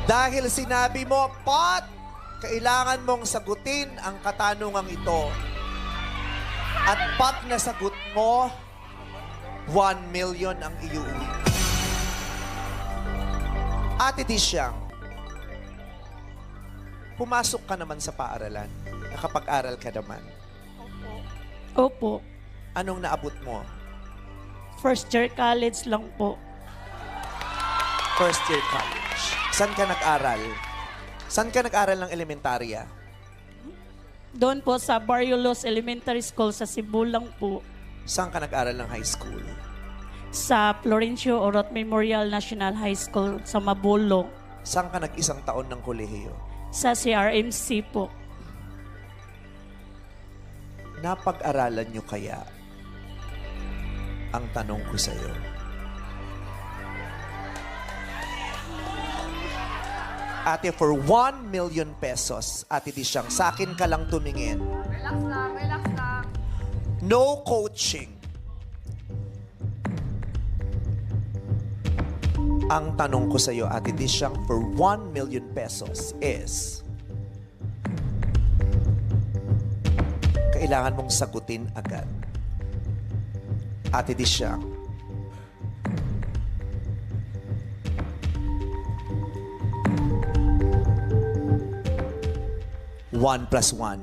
Dahil sinabi mo, Pot, kailangan mong sagutin ang katanungang ito. At pag nasagot mo, 1 million ang iuwi. Ate Disyang, pumasok ka naman sa paaralan. Nakapag-aral ka naman. Opo. Anong naabot mo? First year college lang po. First year college. Saan ka nag-aral? Saan ka nag-aral ng elementarya? Doon po sa Barrio Los Elementary School sa Cebu lang po. Saan ka nag-aral ng high school? Sa Florencio Orot Memorial National High School sa Mabolo. Saan ka nag-isang taon ng kolehiyo? Sa CRMC po. Napag-aralan nyo kaya ang tanong ko sa iyo? Ate, for 1 million pesos, Ate Disyang, sa akin ka lang tumingin. Relax lang, relax lang. No coaching. Ang tanong ko sa iyo, Ate Disyang, for 1 million pesos is, kailangan mong sagutin agad. Ate Disyang, one plus one.